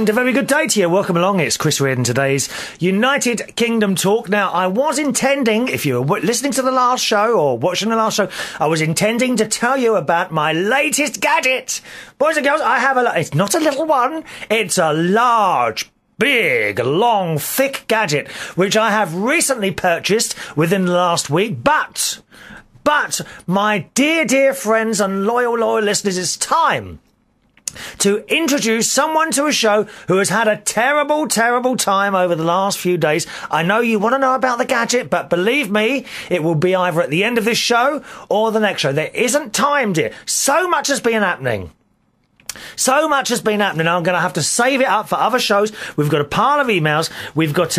And a very good day to you. Welcome along. It's Chris Reardon, today's United Kingdom Talk. Now, I was intending, if you were listening to the last show or watching the last show, I was intending to tell you about my latest gadget. Boys and girls, I have it's not a little one. It's a large, big, long, thick gadget, which I have recently purchased within the last week. But, my dear friends and loyal listeners, it's time to introduce someone to a show who has had a terrible time over the last few days. I know you want to know about the gadget, but believe me, it will be either at the end of this show or the next show. There isn't time, dear. So much has been happening. So much has been happening. I'm going to have to save it up for other shows. We've got a pile of emails. We've got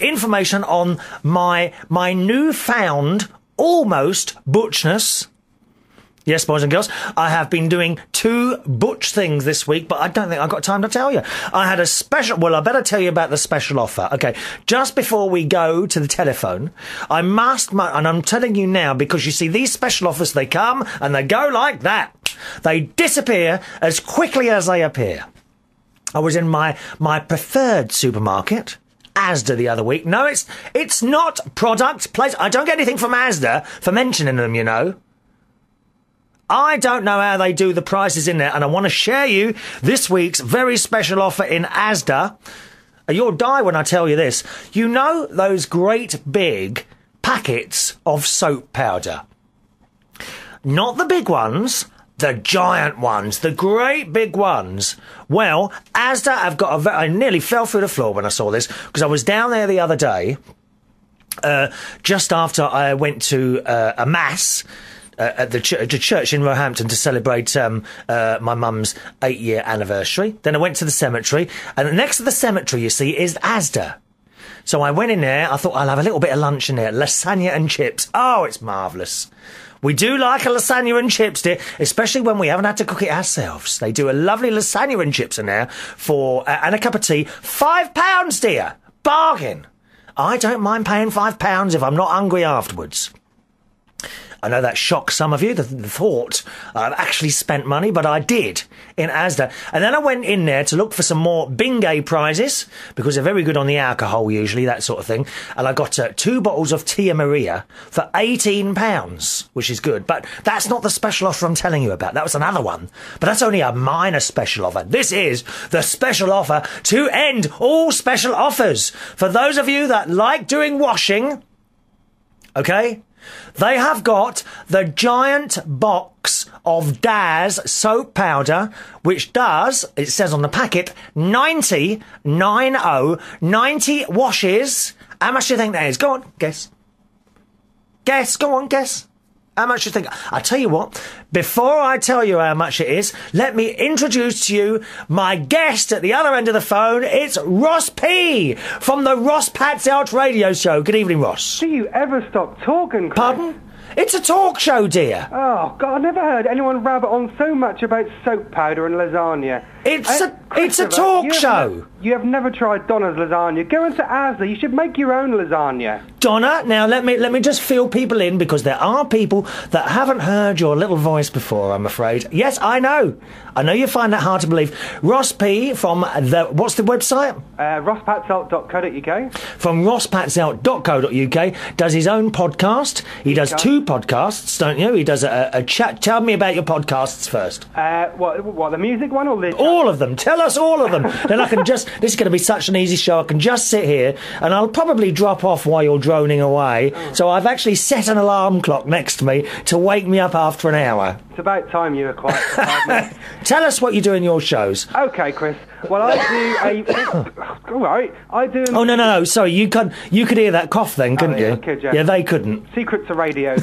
information on my newfound almost butchness. Yes, boys and girls, I have been doing 2 butch things this week, but I don't think I've got time to tell you. I had a special... Well, I better tell you about the special offer. Okay, just before we go to the telephone, I must... And I'm telling you now, because you see, these special offers, they come and they go like that. They disappear as quickly as they appear. I was in my preferred supermarket, Asda, the other week. No, it's not product place. I don't get anything from Asda for mentioning them, you know. I don't know how they do the prices in there, and I want to share you this week's very special offer in Asda. You'll die when I tell you this. You know those great big packets of soap powder? Not the big ones, the giant ones, the great big ones. Well, Asda have got I nearly fell through the floor when I saw this, because I was down there the other day, just after I went to a mass at the church in Roehampton to celebrate my mum's 8-year anniversary. Then I went to the cemetery, and next to the cemetery, you see, is Asda. So I went in there. I thought I'll have a little bit of lunch in there. Lasagna and chips. Oh, it's marvellous. We do like a lasagna and chips, dear, especially when we haven't had to cook it ourselves. They do a lovely lasagna and chips in there for and a cup of tea. £5, dear. Bargain. I don't mind paying £5 if I'm not hungry afterwards. I know that shocks some of you, the thought I've actually spent money, but I did in Asda. And then I went in there to look for some more Bingay prizes, because they're very good on the alcohol usually, that sort of thing. And I got 2 bottles of Tia Maria for £18, which is good. But that's not the special offer I'm telling you about. That was another one. But that's only a minor special offer. This is the special offer to end all special offers. For those of you that like doing washing, okay? They have got the giant box of Daz soap powder, which does, it says on the packet, 90 washes. How much do you think that is? Go on, guess. Guess, go on, guess. How much do you think? I tell you what, before I tell you how much it is, let me introduce to you my guest at the other end of the phone. It's Ross P. from the Ross Patel radio show. Good evening, Ross. Do you ever stop talking, Chris? Pardon? It's a talk show, dear. Oh, God, I've never heard anyone rabbit on so much about soap powder and lasagna. It's a talk show. You have never tried Donna's lasagna. Go into Asda. You should make your own lasagna. Donna, now let me just fill people in, because there are people that haven't heard your little voice before, I'm afraid. Yes, I know. I know you find that hard to believe. Ross P. from what's the website? rosspatel.co.uk. From rosspatel.co.uk, does his own podcast. He does 2 podcasts, don't you? He does a chat. Tell me about your podcasts first. What, the music one or the... All of them. Tell us all of them. Then I can just... This is going to be such an easy show. I can just sit here and I'll probably drop off while you're droning away. Oh. So I've actually set an alarm clock next to me to wake me up after an hour. It's about time you were quiet for 5 minutes. Tell us what you do in your shows. Okay, Chris. Well, I do all right. I do... Oh, no. Sorry, you could hear that cough then, couldn't you? Could, yeah. Yeah, they couldn't. Secrets of radio.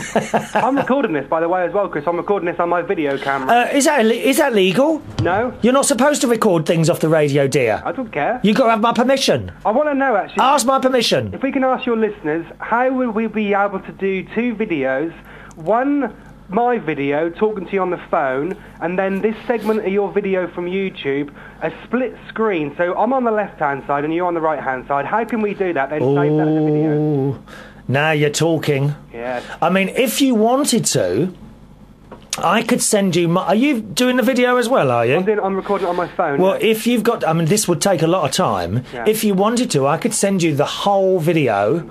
I'm recording this, by the way, as well, Chris. I'm recording this on my video camera. Is that legal? No. You're not supposed to record things off the radio, dear. I don't care. You've got to have my permission. I want to know, actually. Ask my permission. If we can ask your listeners, how will we be able to do 2 videos? One... my video talking to you on the phone, and then this segment of your video from YouTube, a split screen, so I'm on the left hand side and you're on the right hand side. How can we do that then? Save that in the video. Now you're talking. Yes. I mean, if you wanted to, I could send you my... Are you doing the video as well, are you? I'm recording it on my phone. Well, if you've got... I mean, this would take a lot of time. Yeah. If you wanted to, I could send you the whole video...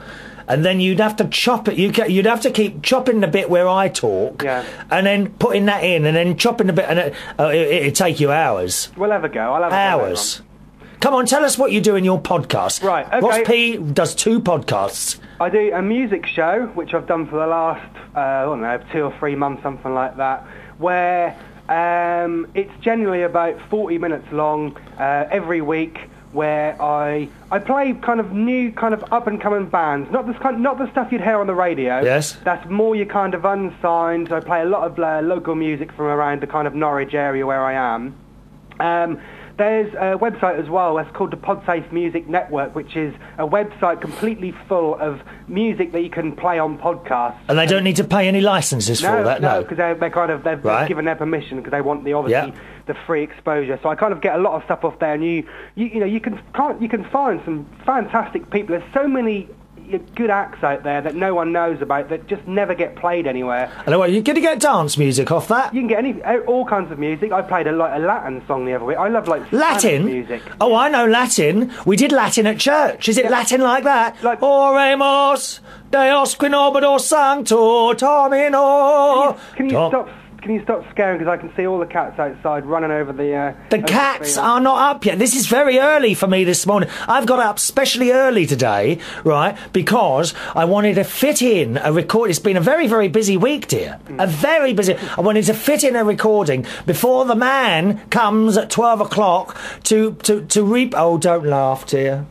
And then you'd have to chop it. You'd have to keep chopping the bit where I talk, and then putting that in, and then chopping the bit, and it'd take you hours. We'll have a go. I'll have hours. Come on, tell us what you do in your podcast. Right. Okay. Ross P does 2 podcasts. I do a music show, which I've done for the last, I don't know, 2 or 3 months, something like that, where it's generally about 40 minutes long every week. Where I play kind of new, kind of up and coming bands, not the stuff you'd hear on the radio. Yes. That's more your kind of unsigned. I play a lot of local music from around the kind of Norwich area where I am. There's a website as well that's called the Podsafe Music Network, which is a website completely full of music that you can play on podcasts. And they don't need to pay any licenses for that, no? No, because they've given their permission because they want the free exposure. So I kind of get a lot of stuff off there, and you can find some fantastic people. There's so many good acts out there that no one knows about that just never get played anywhere. And what, you're going to get dance music off that? You can get all kinds of music. I played a Latin song the other week. I love Latin music. Oh, I know Latin. We did Latin at church. Is it Latin like that? Like Oremus Deus qui nobis sancto Domino. Can you stop scaring, because I can see all the cats outside running over the... The cats are not up yet. This is very early for me this morning. I've got up especially early today, right, because I wanted to fit in a record. It's been a very, very busy week, dear. A very busy... I wanted to fit in a recording before the man comes at 12 o'clock to reap... Oh, don't laugh, dear.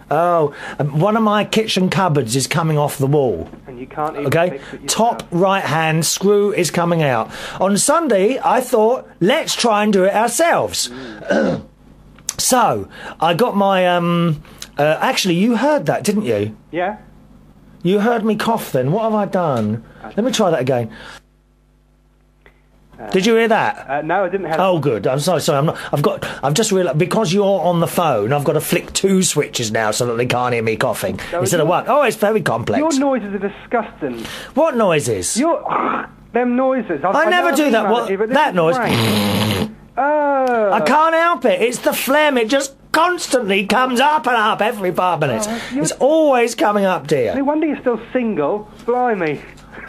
Oh, one of my kitchen cupboards is coming off the wall. And you can't even fix it yourself. Top right-hand screw is coming out. On Sunday, I thought, let's try and do it ourselves. So, I got my... actually, you heard that, didn't you? Yeah. You heard me cough then. What have I done? Let me try that again. Did you hear that? No, I didn't have... Oh, good. I'm sorry. I've just realised, because you're on the phone, I've got to flick 2 switches now so that they can't hear me coughing instead of 1. Oh, it's very complex. Your noises are disgusting. What noises? Them noises. I never do that. What? That noise. Oh. I can't help it. It's the phlegm. It just constantly comes up and up every 5 minutes. It's always coming up, dear. No wonder you're still single. Blimey.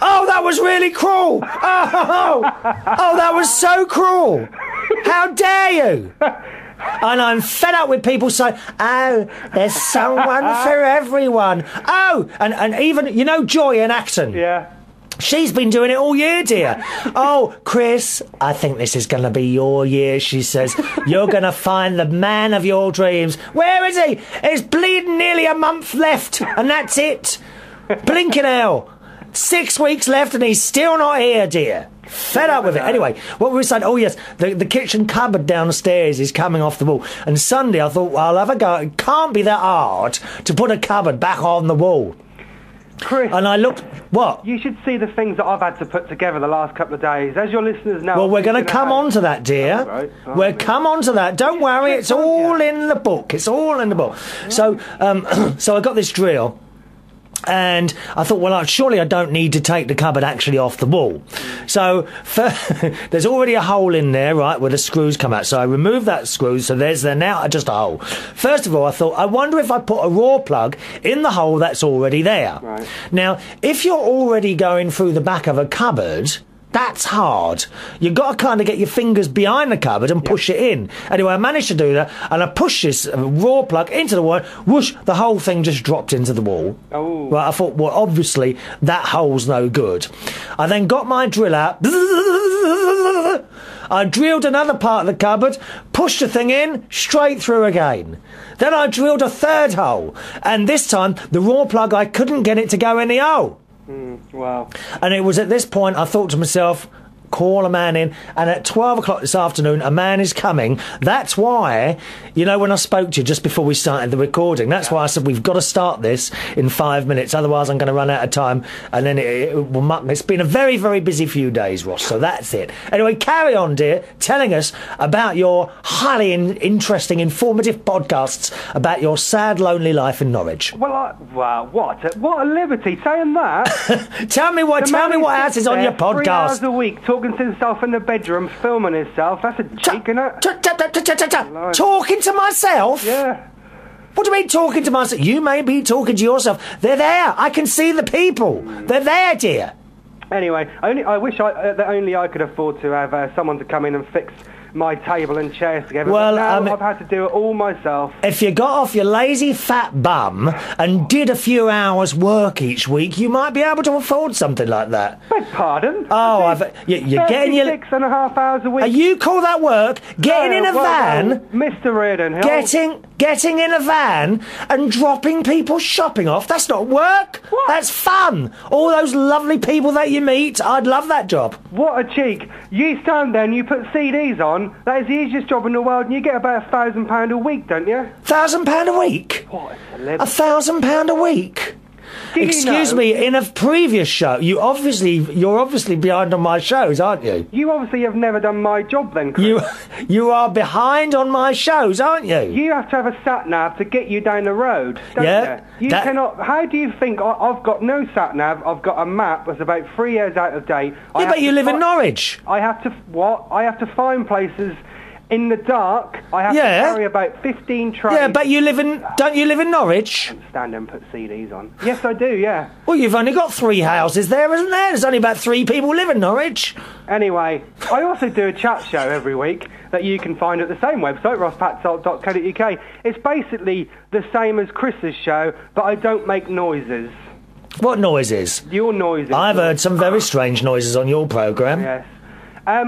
Oh, that was really cruel! Oh, that was so cruel! How dare you! And I'm fed up with people saying, oh, there's someone for everyone. Oh, and even, you know, Joy in Acton? Yeah. She's been doing it all year, dear. Oh, Chris, I think this is going to be your year, she says. You're going to find the man of your dreams. Where is he? There's bleeding nearly a month left, and that's it. Blinking hell. 6 weeks left and he's still not here, dear. Fed up with it. Anyway, what we were saying, oh yes, the kitchen cupboard downstairs is coming off the wall. And Sunday I thought, well, I'll have a go. It can't be that hard to put a cupboard back on the wall. Chris. And I looked, what? You should see the things that I've had to put together the last couple of days. As your listeners know... Well, we're going to come on to that, dear. Right. We'll come on to that. Don't worry, it's all in the book. It's all in the book. So, so I got this drill. And I thought, well, surely I don't need to take the cupboard actually off the wall. So there's already a hole in there, right, where the screws come out. So I removed that screw, so there's now just a hole. First of all, I thought, I wonder if I put a raw plug in the hole that's already there. Right. Now, if you're already going through the back of a cupboard... That's hard. You've got to kind of get your fingers behind the cupboard and push it in. Anyway, I managed to do that, and I pushed this raw plug into the wall. Whoosh, the whole thing just dropped into the wall. Oh. Right, I thought, well, obviously, that hole's no good. I then got my drill out. I drilled another part of the cupboard, pushed the thing in, straight through again. Then I drilled a third hole, and this time, the raw plug, I couldn't get it to go in the hole. Wow. And it was at this point I thought to myself, call a man in, and at 12 o'clock this afternoon a man is coming. That's why, you know, when I spoke to you just before we started the recording, that's why I said we've got to start this in 5 minutes, otherwise I'm going to run out of time and then it will muck me. It's been a very, very busy few days, Ross, so that's it. Anyway, carry on, dear, telling us about your highly interesting, informative podcasts about your sad, lonely life in Norwich. Well, what a liberty saying that. Tell me what else is on your podcast. 3 hours a week talking talking to himself in the bedroom, filming himself. That's a cheek, isn't it? Talking to myself? Yeah. What do you mean talking to myself? You may be talking to yourself. They're there. I can see the people. They're there, dear. Anyway, I wish that only I could afford to have someone to come in and fix my table and chairs together. Well, now I mean, I've had to do it all myself. If you got off your lazy fat bum and did a few hours work each week, you might be able to afford something like that. Beg pardon? Oh, you're getting your... 36.5 hours a week. You call that work? Getting in a van... Mr. Reardon... Getting in a van and dropping people shopping off, that's not work. What? That's fun. All those lovely people that you meet, I'd love that job. What a cheek. You stand there and you put CDs on, that is the easiest job in the world, and you get about £1,000 a week, don't you? £1,000 a week? What a celeb. £1,000 a week? Excuse me, in a previous show, you're obviously behind on my shows, aren't you? You obviously have never done my job then, Chris. You are behind on my shows, aren't you? You have to have a sat-nav to get you down the road, don't you? You cannot... How do you think... I've got no sat-nav, I've got a map that's about 3 years out of date. Yeah, but you live in Norwich. I have to... What? I have to find places... In the dark, I have to carry about 15 trays. Yeah, but don't you live in Norwich? Stand there and put CDs on. Yes, I do, yeah. Well, you've only got 3 houses there, isn't there? There's only about 3 people live in Norwich. Anyway, I also do a chat show every week that you can find at the same website, rosspatel.co.uk. It's basically the same as Chris's show, but I don't make noises. What noises? Your noises. I've heard some very strange noises on your programme. Yes.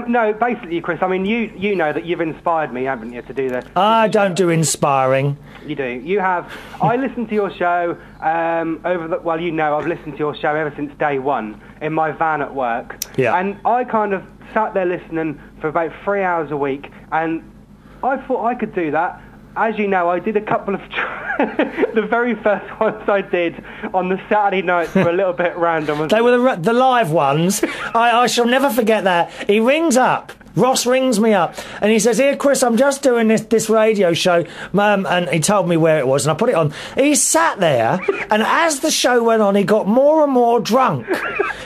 No, basically, Chris, I mean, you know that you've inspired me, haven't you, to do this? I don't do inspiring. You do. You have. I listened to your show well, you know, I've listened to your show ever since day one in my van at work. Yeah. And I kind of sat there listening for about 3 hours a week, and I thought I could do that. As you know, I did a couple of... the very first ones I did on the Saturday nights were a little bit random. They were the live ones. I shall never forget that. He rings up. Ross rings me up and he says, "Here, Chris, I'm just doing this radio show," and he told me where it was, and I put it on. He sat there, and as the show went on, he got more and more drunk.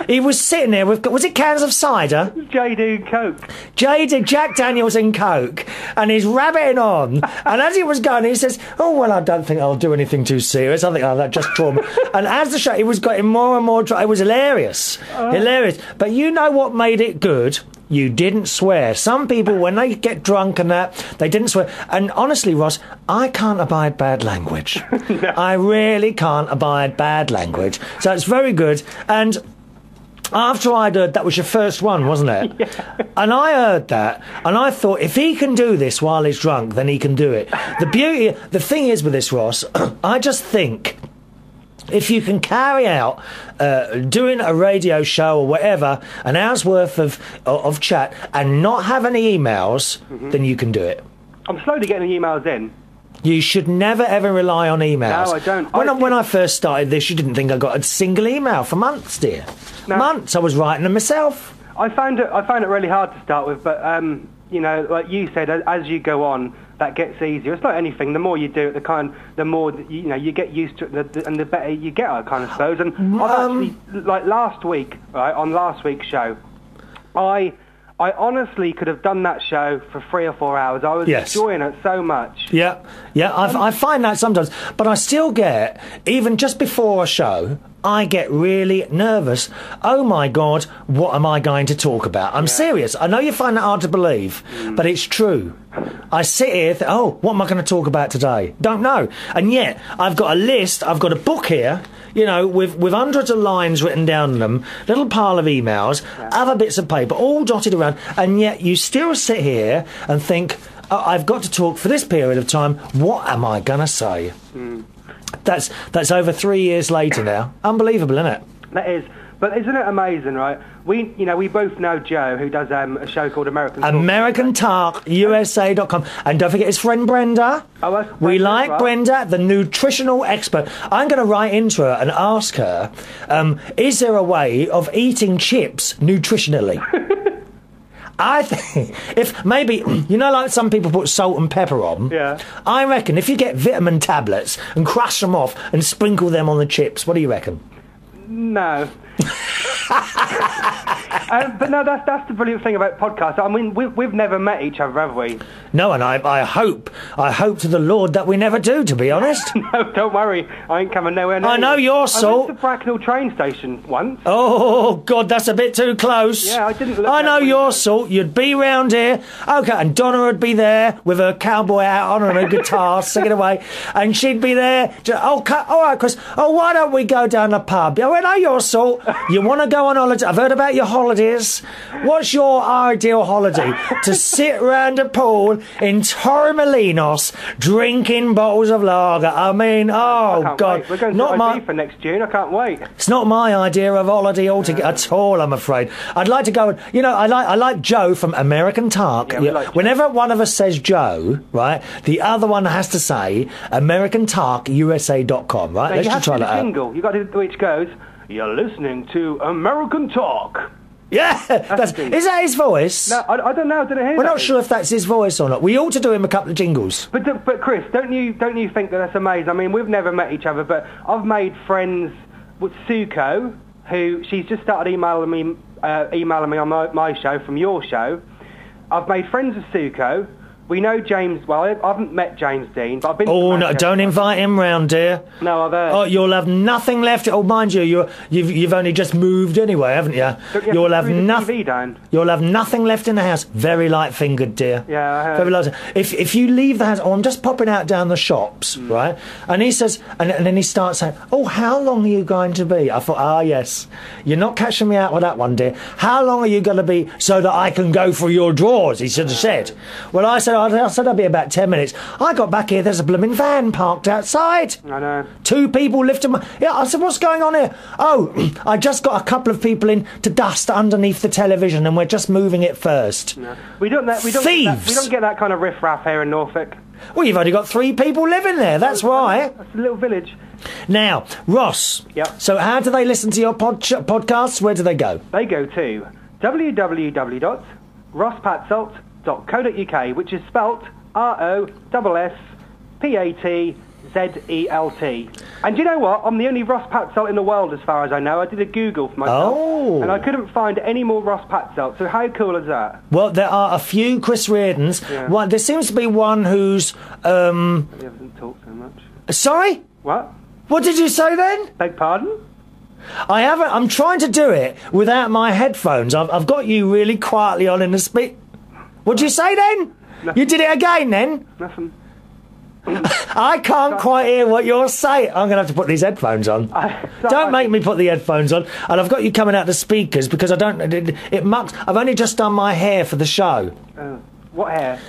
He was sitting there with, was it cans of cider? JD and Coke. Jack Daniels and Coke, and he's rabbiting on. And as he was going, he says, "Oh, well, I don't think I'll do anything too serious. I think I'll just trauma." And as the show, he was getting more and more drunk. It was hilarious. Hilarious. But you know what made it good? You didn't swear. Some people, when they get drunk and that, they didn't swear. And honestly, Ross, I can't abide bad language. No. I really can't abide bad language. So it's very good. And after I'd heard, that was your first one, wasn't it? Yeah. And I heard that, and I thought, if he can do this while he's drunk, then he can do it. The thing is with this, Ross, I just think... if you can carry out doing a radio show or whatever, an hour's worth of chat and not have any emails, then you can do it. I'm slowly getting the emails in. You should never ever rely on emails. No, I don't. When I first started this, you didn't think I got a single email for months, dear. No. Months. I was writing them myself. I found it really hard to start with, but you know, like you said, as you go on, that gets easier. It's like anything. The more you do it, the more you get used to it, and the better you get, I kind of suppose. And I've actually, like last week, right, on last week's show, I honestly could have done that show for 3 or 4 hours. I was enjoying it so much. Yeah, I find that sometimes, but I still get, even just before a show, I get really nervous. Oh my God, what am I going to talk about? I'm serious. I know you find that hard to believe, but it's true. I sit here, what am I going to talk about today? Don't know. And yet, I've got a list, I've got a book here, you know, with hundreds of lines written down in them, little pile of emails, other bits of paper, all dotted around, and yet you still sit here and think, I've got to talk for this period of time, what am I going to say? That's over 3 years later now. Unbelievable, isn't it? That is. But isn't it amazing, right? We both know Joe, who does a show called American Talk, USA.com. And don't forget his friend Brenda. We like Brenda, the nutritional expert. I'm going to write into her and ask her, is there a way of eating chips nutritionally? I think, if maybe, you know, like some people put salt and pepper on, I reckon if you get vitamin tablets and crush them off and sprinkle them on the chips, what do you reckon? No. But no, that's the brilliant thing about podcasts. I mean, we've never met each other, have we? No, and I hope to the Lord that we never do, to be honest. No, don't worry. I ain't coming nowhere near. I know your sort. I went to Bracknell train station once. Oh, God, that's a bit too close. Yeah, I didn't look I know that your window. sort. You'd be round here. OK, and Donna would be there with her cowboy hat on and her guitar singing away. And she'd be there. All right, Chris. Oh, why don't we go down the pub? I know your sort. You want to go on holiday? I've heard about your holidays. What's your ideal holiday? To sit round a pool in Torremolinos drinking bottles of lager. I mean, oh, God. Wait. We're going to Ibiza next June. I can't wait. It's not my idea of holiday altogether at all, I'm afraid. I'd like to go and, I like Joe from American Talk. Yeah, we like Joe. Whenever one of us says Joe, right, the other one has to say AmericanTalkUSA.com, right? So Let's you have just try to do that the out. jingle. You got to do which goes, "You're listening to American Talk." Yeah, is that his voice? No, I don't know. I don't hear We're that. not sure if that's his voice or not. We ought to do him a couple of jingles. But Chris, don't you think that that's amazing? I mean, we've never met each other, but I've made friends with Suko, who she's just started emailing me on my show from your show. I've made friends with Suko. We know James. Well, I haven't met James Dean, but I've been. Oh no! Don't invite him round, dear. No, I've heard. Oh, you'll have nothing left. Oh, mind you, you've only just moved anyway, haven't you? You'll have nothing. You'll have nothing left in the house. Very light fingered, dear. Yeah, I heard. Very light. If you leave the house, I'm just popping out down the shops, right? And he says, and then he starts saying, "Oh, how long are you going to be?" I thought, yes, you're not catching me out with that one, dear. How long are you going to be so that I can go through your drawers? He should have said. Well, I said I'll be about 10 minutes. I got back here, there's a blooming van parked outside. I know. 2 people lifting my... Yeah, I said, what's going on here? Oh, I just got a couple of people in to dust underneath the television and we're just moving it first. No. We don't get that kind of riff-raff here in Norfolk. Well, you've only got 3 people living there, that's why. That's a little village. Now, Ross. Yep. So how do they listen to your podcasts? Where do they go? They go to www.rosspatselt.co.uk, which is spelt ROSSPATZELT. And do you know what? I'm the only Ross Patel in the world, as far as I know. I did a Google for myself, and I couldn't find any more Ross Patel. So how cool is that? Well, there are a few Chris Reardons. Yeah. There seems to be one who's... He doesn't talk so much. Sorry? What? What did you say then? Beg pardon? I haven't. I'm trying to do it without my headphones. I've got you really quietly on in the speak. What'd you say then? Nothing. You did it again then? Nothing. I can't quite hear what you're saying. I'm going to have to put these headphones on. Don't make me put the headphones on. And I've got you coming out the speakers because I don't... It mucks. I've only just done my hair for the show. What hair?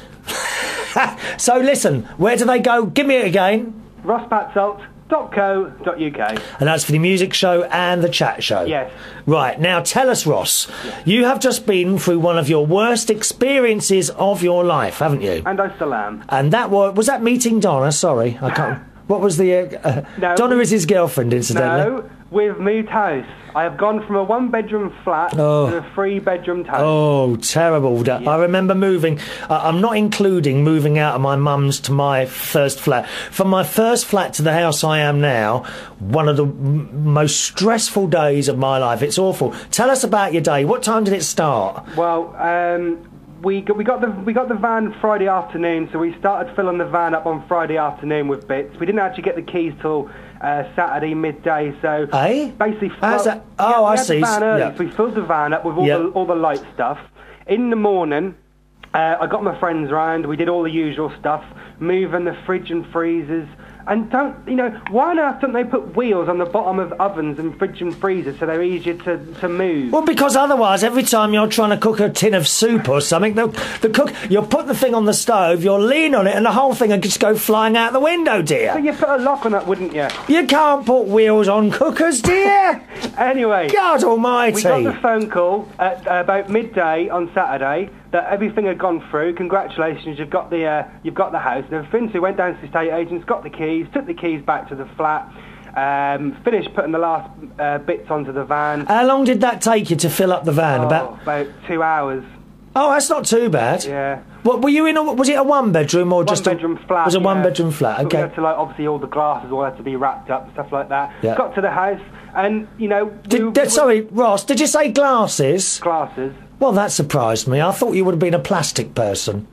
So listen, where do they go? Give me it again. rosspatselt.co.uk. And that's for the music show and the chat show. Yes. Right, now tell us, Ross, you have just been through one of your worst experiences of your life, haven't you? And I still am. And that was that meeting Donna? Sorry, I can't... What was the... No, Donna is his girlfriend, incidentally. No, we've moved house. I have gone from a 1-bedroom flat to a 3-bedroom house. Oh, terrible. Yeah. I remember moving. I'm not including moving out of my mum's to my first flat. From my first flat to the house I am now, one of the most stressful days of my life. It's awful. Tell us about your day. What time did it start? Well, we got the van Friday afternoon, so we started filling the van up on Friday afternoon with bits. We didn't actually get the keys till Saturday midday, so basically... I see. The van early, so we filled the van up with all the light stuff. In the morning, I got my friends round, we did all the usual stuff, moving the fridge and freezers. And why on earth don't they put wheels on the bottom of ovens and fridge and freezers so they're easier to move? Well, because otherwise, every time you're trying to cook a tin of soup or something, the cook, you'll put the thing on the stove, you'll lean on it, and the whole thing will just go flying out the window, dear. So you put a lock on that, wouldn't you? You can't put wheels on cookers, dear. Anyway, God Almighty! We got the phone call at about midday on Saturday that everything had gone through. Congratulations, you've got the house and everything. So we went down to the estate agents, got the keys, took the keys back to the flat, finished putting the last bits onto the van. How long did that take you to fill up the van? About 2 hours. Oh, that's not too bad. Yeah. What were you in? Was it a one-bedroom or just one-bedroom flat? It was a one-bedroom flat. But we Okay. had to, like, obviously all the glasses all had to be wrapped up and stuff like that. Yeah. Got to the house and you know. Sorry, Ross. Did you say glasses? Glasses. Well, that surprised me. I thought you would have been a plastic person.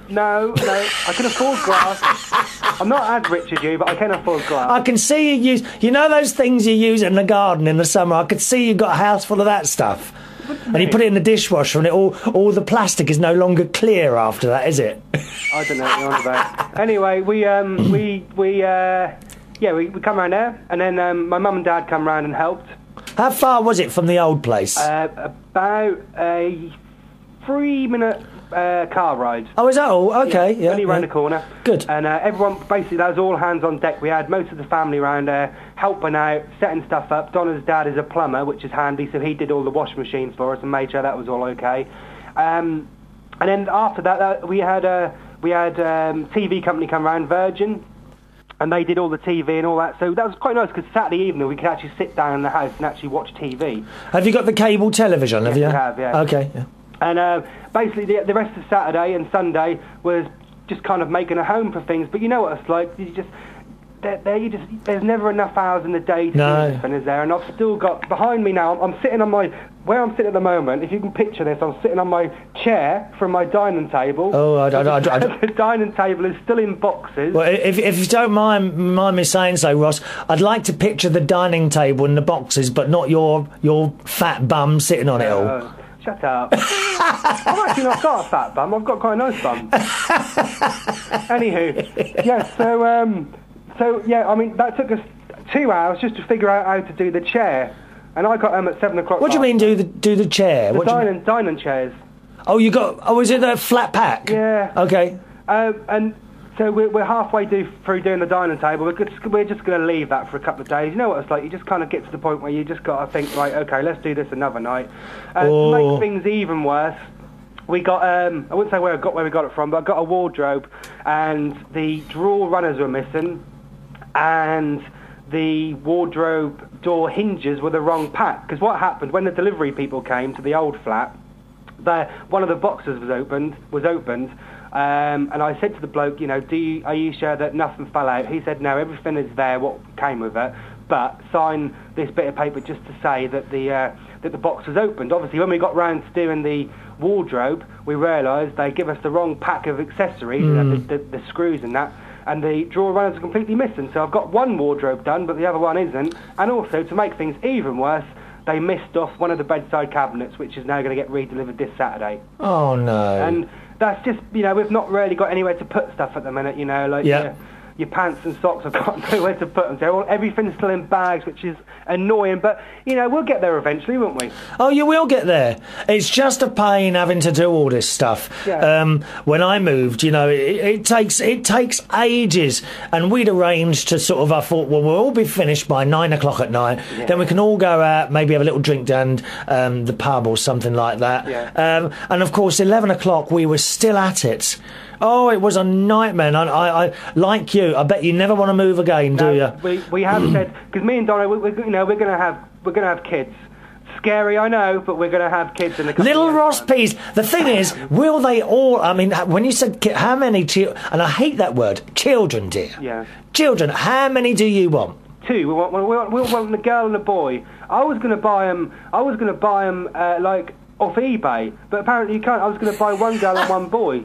No, I can afford glass. I'm not as rich as you, but I can afford glass. I can see you use. You know those things you use in the garden in the summer. I could see you got a house full of that stuff. And you put it in the dishwasher, and all the plastic is no longer clear after that, is it? I don't know what you're on about. Anyway, we come round there, and then my mum and dad come round and helped. How far was it from the old place? About a 3-minute car ride. Oh, is that all? Okay, yeah. Only round the corner. Good. And everyone, basically, that was all hands on deck. We had most of the family round there, helping out, setting stuff up. Donna's dad is a plumber, which is handy, so he did all the washing machines for us and made sure that was all okay. And then after that, we had TV company come round, Virgin, and they did all the TV and all that. So that was quite nice, because Saturday evening we could actually sit down in the house and actually watch TV. Have you got the cable television, have you? Yes, we have, yeah. Okay, yeah. And basically the rest of Saturday and Sunday was just kind of making a home for things. But you know what it's like, there's never enough hours in the day to do anything, is there? And I've still got, behind me now, I'm sitting on where I'm sitting at the moment, if you can picture this, I'm sitting on my chair from my dining table. Oh, the dining table is still in boxes. Well, if you don't mind me saying so, Ross, I'd like to picture the dining table and the boxes, but not your fat bum sitting on it all. Shut up. I've actually not got a fat bum. I've got quite a nice bum. Anywho, yeah, so yeah, I mean, that took us 2 hours just to figure out how to do the chair. And I got home at 7 o'clock. What do you mean do the chair? The dining chairs. Oh, is it a flat pack? Yeah. Okay. And so we're halfway through doing the dining table. We're just going to leave that for a couple of days. You know what it's like? You just kind of get to the point where you just got to think, right, okay, let's do this another night. To make things even worse, we got, I wouldn't say where we got it from, but I got a wardrobe, and the drawer runners were missing, and the wardrobe door hinges were the wrong pack. Because what happened, when the delivery people came to the old flat, one of the boxes was opened, and I said to the bloke, you know, are you sure that nothing fell out? He said, no, everything is there, what came with it, but sign this bit of paper just to say that the box was opened. Obviously, when we got round to doing the wardrobe, we realised they give us the wrong pack of accessories, the screws and that, and the drawer runners are completely missing. So I've got one wardrobe done, but the other one isn't. And also, to make things even worse, they missed off one of the bedside cabinets, which is now going to get re-delivered this Saturday. Oh, no. And that's just, you know, we've not really got anywhere to put stuff at the minute, you know, like your pants and socks, I've got nowhere to put them. So everything's still in bags, which is annoying, but, you know, we'll get there eventually, won't we? Oh, you will get there. It's just a pain having to do all this stuff. Yeah. When I moved, you know, it takes ages, and we'd arranged to sort of, I thought, well, we'll all be finished by 9 o'clock at night, then we can all go out, maybe have a little drink down the pub or something like that. Yeah. And of course, 11 o'clock, we were still at it. Oh, it was a nightmare. And I like you, I bet you never want to move again, do you? We have said, because me and Donna, we're going to have kids. Scary, I know, but we're going to have kids in the couple Little of years' Ross time. Peas. The thing is, will they all? I mean, when you said how many children, and I hate that word, children, dear. Yeah. Children. How many do you want? 2. We want a girl and a boy. I was going to buy them. Like off eBay, but apparently you can't. I was going to buy one girl and one boy.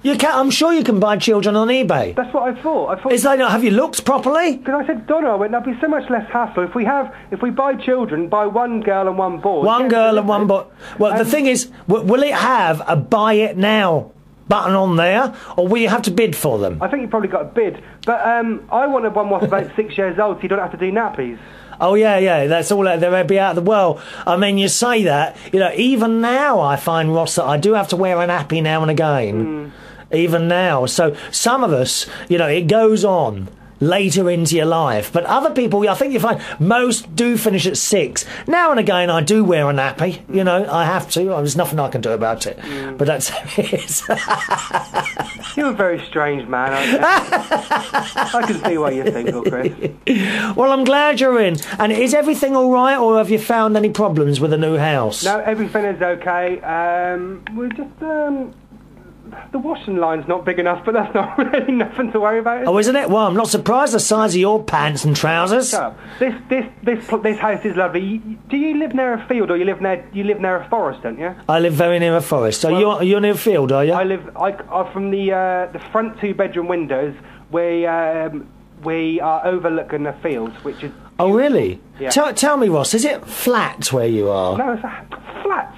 You can. I'm sure you can buy children on eBay. That's what I thought. Is they not? Have you looked properly? Because I said, Donna, I went, that'd be so much less hassle if we buy children, buy one girl and one boy. One girl and one boy. Well, the thing is, will it have a buy it now button on there, or will you have to bid for them? I think you probably got a bid, but I wanted one was about 6 years old, so you don't have to do nappies. Oh, yeah, that's all they'll be out of the world. I mean, you say that, you know, even now I find, Ross, that I do have to wear a nappy now and again. Even now. So some of us, you know, it goes on later into your life. But other people, I think you find most do finish at 6. Now and again, I do wear a nappy. You know, I have to. There's nothing I can do about it. But that's how it is. You're a very strange man, aren't you? I can see why you're single, Chris. Well, I'm glad you're in. And is everything all right, or have you found any problems with the new house? No, everything is okay. We're just The washing line's not big enough, but that's not really nothing to worry about. Oh, isn't it? Well, I'm not surprised the size of your pants and trousers. This house is lovely. Do you live near a field, or you live near a forest, don't you? I live very near a forest. So you're near a field, are you? I'm from the front 2-bedroom windows. We are overlooking the fields, which is... Oh, really? Yeah. Tell me, Ross, is it flat where you are? No, it's a flat.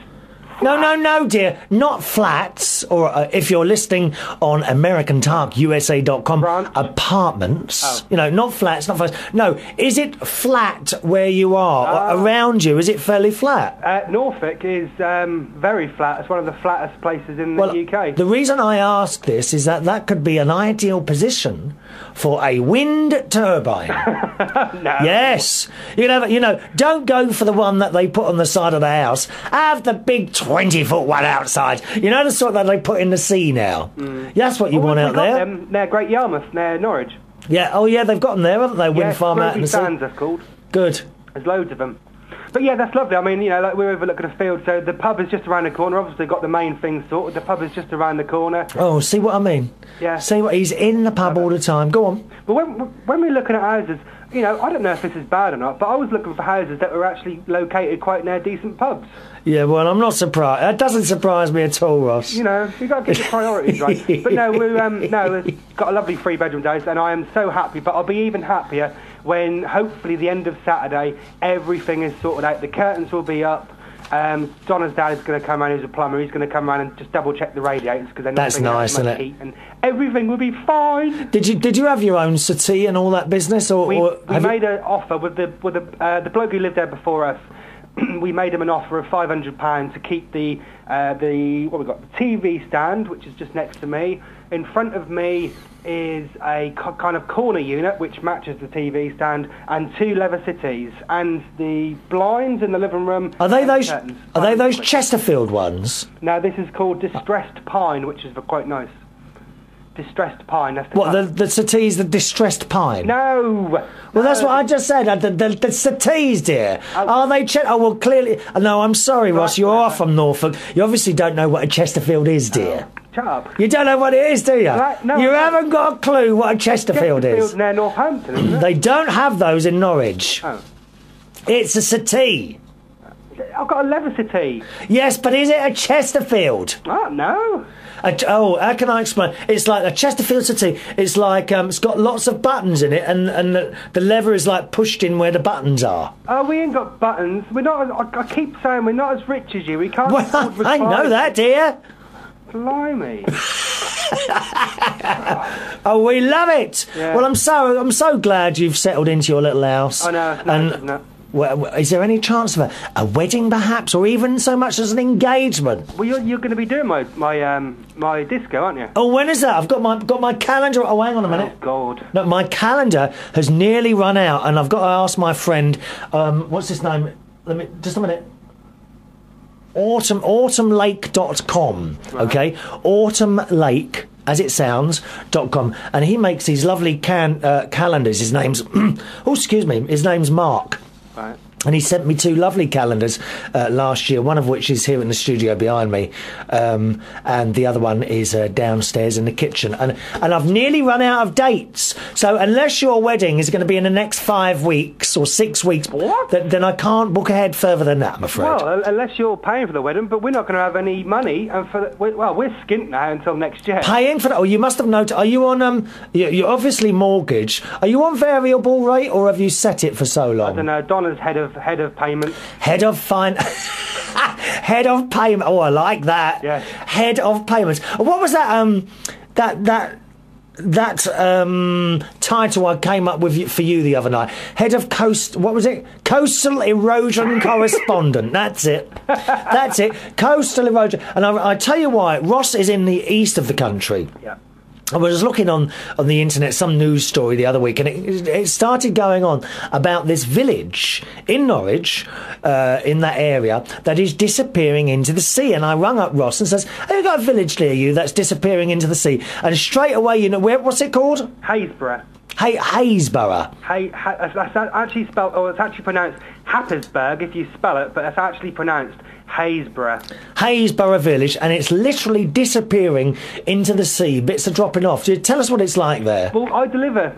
No, dear. Not flats, or if you're listening on AmericanTalkUSA.com, apartments. Oh. You know, not flats, not flats. No, is it flat where you are? Or around you, is it fairly flat? Norfolk is very flat. It's one of the flattest places in the UK. The reason I ask this is that could be an ideal position for a wind turbine. No. Yes. You know, don't go for the one that they put on the side of the house. Have the big 20-foot one outside. You know the sort that they put in the sea now? Mm. That's what you want out there. They're Great Yarmouth, near Norwich. Yeah, oh yeah, they've got them there, haven't they? Wind farm out in the sea. Sands, that's called. Good. There's loads of them. But yeah, that's lovely. I mean, you know, like we're overlooking a field, so the pub is just around the corner. Obviously, got the main thing sorted. The pub is just around the corner. Oh, see what I mean? Yeah. See what he's in the pub all the time. Go on. But when we're looking at houses, you know, I don't know if this is bad or not, but I was looking for houses that were actually located quite near decent pubs. Yeah, well, I'm not surprised. That doesn't surprise me at all, Ross. You know, you've got to get your priorities right. But no, we've got a lovely 3-bedroom house, and I am so happy. But I'll be even happier when, hopefully, the end of Saturday, everything is sorted out. The curtains will be up. Donna's dad is going to come around, who's a plumber. He's going to come around and just double check the radiators because they're not bringing out as much heat, and everything will be fine. Did you have your own settee and all that business, or we made an offer with the bloke who lived there before us. We made him an offer of £500 to keep the TV stand, which is just next to me. In front of me is a kind of corner unit which matches the TV stand, and 2 leather settees, and the blinds in the living room. Are they those Chesterfield ones? No, this is called distressed pine, which is quite nice. Distressed pine. That's the settee's the distressed pine? No. Well, that's what I just said. The settees, dear. Are they? Oh, well, clearly. No, I'm sorry, Ross. You're off from Norfolk. You obviously don't know what a Chesterfield is, dear. Shut up. You don't know what it is, do you? No, you haven't got a clue what a Chesterfield is. Chesterfield's near Northampton, isn't it? They don't have those in Norwich. Oh. It's a settee. I've got a leather settee. Yes, but is it a Chesterfield? Oh, no. How can I explain? It's like a Chesterfield settee. It's like it's got lots of buttons in it, and the leather is like pushed in where the buttons are. Oh, we ain't got buttons. We're not. I keep saying we're not as rich as you. We can't. Well, I know that, dear. Blimey. Oh, we love it. Yeah. Well, I'm so glad you've settled into your little house. I know. No. Well, is there any chance of a wedding, perhaps, or even so much as an engagement? Well, you're going to be doing my disco, aren't you? Oh, when is that? I've got my calendar. Oh, hang on a minute. Oh, God. No, my calendar has nearly run out, and I've got to ask my friend. What's his name? Just a minute. autumnlake.com. Right. Okay, autumnlake, as it sounds.com, and he makes these lovely calendars. His name's his name's Mark. Right. And he sent me 2 lovely calendars last year, one of which is here in the studio behind me, and the other one is downstairs in the kitchen. And I've nearly run out of dates. So unless your wedding is going to be in the next 5 weeks or 6 weeks, then I can't book ahead further than that, I'm afraid. Well, unless you're paying for the wedding, but we're not going to have any money. And we're skint now until next year. Paying for that? Oh, you must have noted. Are you on? You're obviously mortgage. Are you on variable rate, or have you set it for so long? I don't know. Donna's head of payment. Head of head of payment. Oh, I like that. Yes. Head of payments. What was that? That title I came up with for you the other night. Head of what was it? Coastal erosion correspondent. That's it. That's it. Coastal erosion. And I tell you why. Ross is in the east of the country. Yeah. I was looking on the internet, some news story the other week, and it started going on about this village in Norwich, in that area, that is disappearing into the sea. And I rung up Ross and says, "Have you got a village near you that's disappearing into the sea?" And straight away, you know, what's it called? Haysborough. Haysborough. That's actually spelled, or it's actually pronounced Happisburgh if you spell it, but it's actually pronounced Haysborough. Haysborough village, and it's literally disappearing into the sea. Bits are dropping off. Tell us what it's like there. Well, I deliver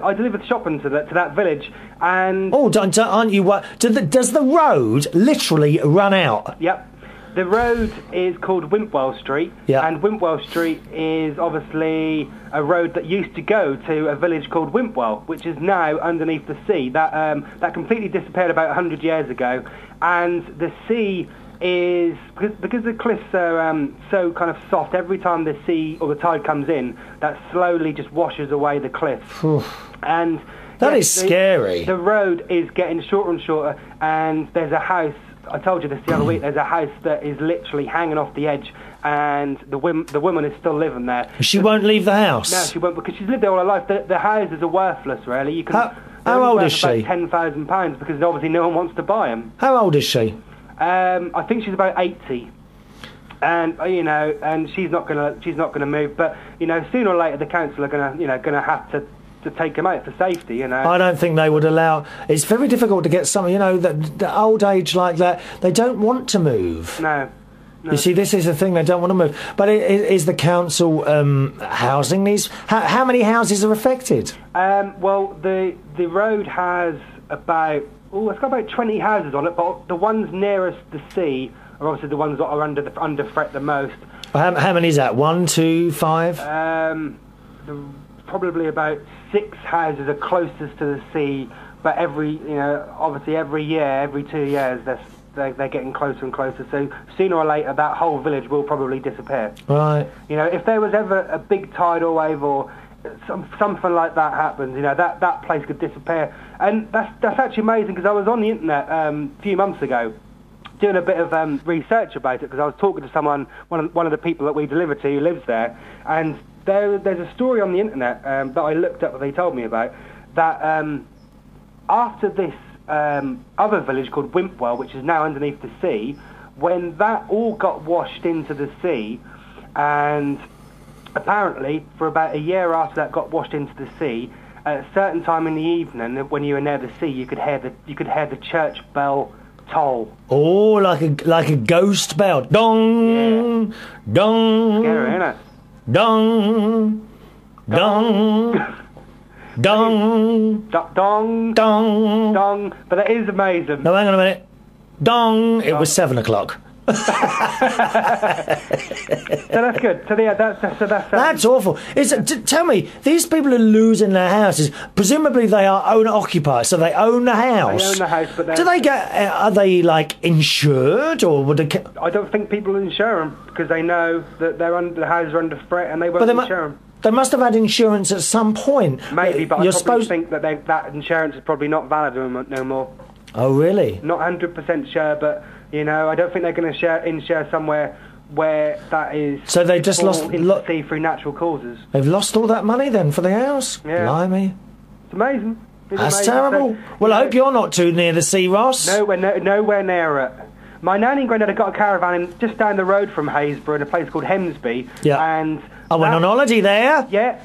shopping to that village, and aren't you? Does the road literally run out? Yep. The road is called Wimpwell Street, and Wimpwell Street is obviously a road that used to go to a village called Wimpwell, which is now underneath the sea. That completely disappeared about 100 years ago, and the sea is, because the cliffs are so kind of soft, every time the sea or the tide comes in, that slowly just washes away the cliffs. And that is scary. The road is getting shorter and shorter, and there's a house, I told you this the other week, there's a house that is literally hanging off the edge, and the woman is still living there. She won't leave the house? No, she won't, because she's lived there all her life. The houses are worthless, really. You can. How old is she? £10,000, because obviously no one wants to buy them. How old is she? I think she's about 80, and and she's not gonna move. But sooner or later the council are gonna have to take them out for safety. I don't think they would allow. It's very difficult to get someone the old age like that. They don't want to move. No. You see, this is the thing, they don't want to move. But is the council housing these? How many houses are affected? Well, the road has about. Oh, it's got about 20 houses on it, but the ones nearest the sea are obviously the ones that are under threat the most. How many is that? 1, 2, 5? Probably about 6 houses are closest to the sea, but obviously every year, every 2 years, they're getting closer and closer. So sooner or later, that whole village will probably disappear. Right. If there was ever a big tidal wave or something like that happens, that place could disappear. And that's actually amazing, because I was on the internet a few months ago doing a bit of research about it, because I was talking to someone, one of the people that we deliver to, who lives there, and there's a story on the internet that I looked up that they told me about, that after this other village called Wimpwell, which is now underneath the sea, when that all got washed into the sea, and apparently for about a year after that got washed into the sea, at a certain time in the evening, when you were near the sea, you could hear the church bell toll. Oh, like a ghost bell. Dong, yeah. Dong. Scary, isn't it? Dong, dong, dong, dong, dong, dong. But that is amazing. No, hang on a minute. Dong. It was 7 o'clock. So that's good. So yeah, that's awful. Tell me, these people are losing their houses. Presumably, they are owner occupiers, so they own the house. They own the house, but do they get? Are they like insured, or would they? I don't think people insure them, because they know that the houses are under threat, and they won't insure them. They must have had insurance at some point. Maybe, but I probably think that that insurance is probably not valid no more. Oh, really? Not 100% sure, but I don't think they're going to insure somewhere where that is. So they just lost the sea through natural causes. They've lost all that money then for the house. Yeah. Blimey. It's amazing. That's terrible. Well, I hope you're not too near the sea, Ross. Nowhere near it. My nanny and granddad had got a caravan just down the road from Haysborough in a place called Hemsby. Yeah. And I went on holiday there. Yeah,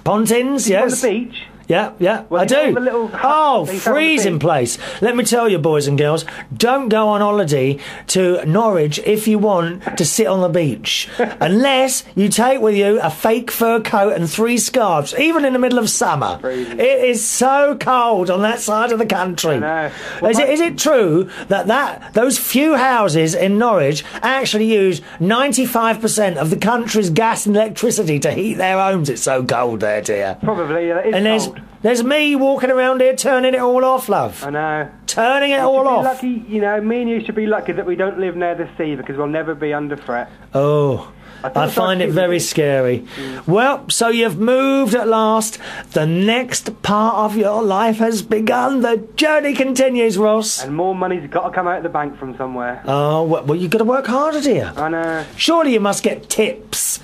Pontins, yes. On the beach. Yeah, well, I do. Freezing place. Let me tell you, boys and girls, don't go on holiday to Norwich if you want to sit on the beach. Unless you take with you a fake fur coat and 3 scarves, even in the middle of summer. Freezing. It is so cold on that side of the country. I know. Well, is it true that those few houses in Norwich actually use 95% of the country's gas and electricity to heat their homes? It's so cold there, dear. Probably, yeah, it is cold. There's me walking around here turning it all off, love. I know. Turning it all off. Lucky, me and you should be lucky that we don't live near the sea, because we'll never be under threat. Oh, I find it very scary. Mm. Well, so you've moved at last. The next part of your life has begun. The journey continues, Ross. And more money's got to come out of the bank from somewhere. Oh, well, you've got to work harder, dear. I know. Surely you must get tips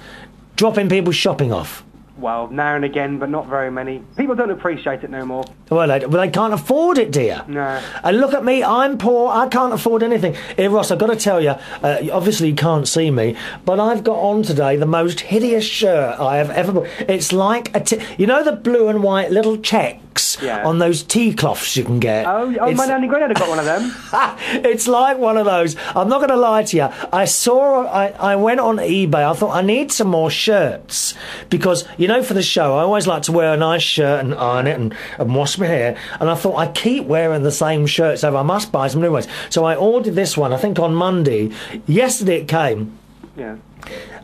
dropping people's shopping off. Well, now and again, but not very many. People don't appreciate it no more. Well, they can't afford it, dear. No. And look at me, I'm poor, I can't afford anything. Hey, Ross, I've got to tell you, obviously you can't see me, but I've got on today the most hideous shirt I have ever bought. It's like you know the blue and white little checks on those tea cloths you can get? Oh, my nanny granddad got one of them. It's like one of those. I'm not going to lie to you. I went on eBay. I thought I need some more shirts because, you know, for the show, I always like to wear a nice shirt and iron it and wash my hair. And I thought I keep wearing the same shirt, so I must buy some new ones. So I ordered this one, I think on Monday. Yesterday it came. Yeah.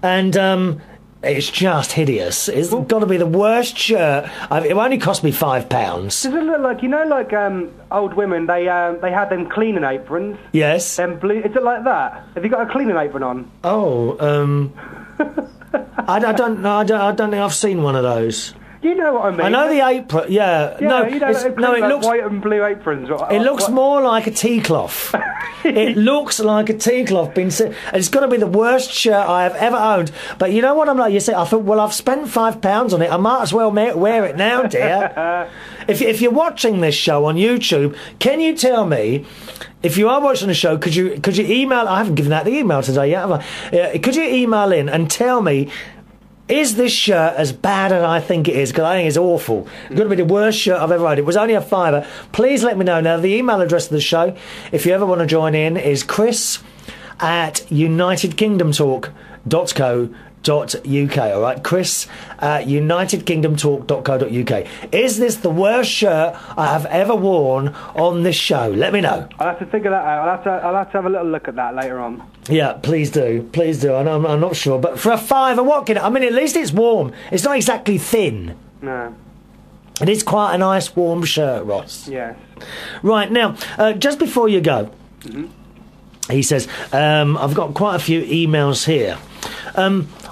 And it's just hideous. It's got to be the worst shirt. It only cost me £5. Does it look like, you know, like old women, they had them cleaning aprons? Yes. Them blue, is it like that? Have you got a cleaning apron on? Oh, I don't know. I don't think I've seen one of those. You know what I mean? I know the apron. Yeah. Yeah, No, you know, it looks white and blue aprons. It looks more like a tea cloth. It looks like a tea cloth. It's got to be the worst shirt I have ever owned. But you know what I'm like? You say, I thought, well, I've spent £5 on it. I might as well wear it now, dear. If you're watching this show on YouTube, can you tell me? If you are watching the show, could you email? I haven't given out the email today yet, have I? Could you email in and tell me? Is this shirt as bad as I think it is? Because I think it's awful. It's going to be the worst shirt I've ever owned. It was only a £5. Please let me know. Now, the email address of the show, if you ever want to join in, is chris@unitedkingdomtalk.co.uk. All right, chris@unitedkingdomtalk.co.uk. Is this the worst shirt I have ever worn on this show? Let me know. I'll have to figure that out. I'll have to have a little look at that later on. Yeah, please do. Please do. I'm not sure. But for a £5, what can I mean, at least it's warm. It's not exactly thin. No. It is quite a nice warm shirt, Ross. Yes. Right, now, just before you go, he says, I've got quite a few emails here.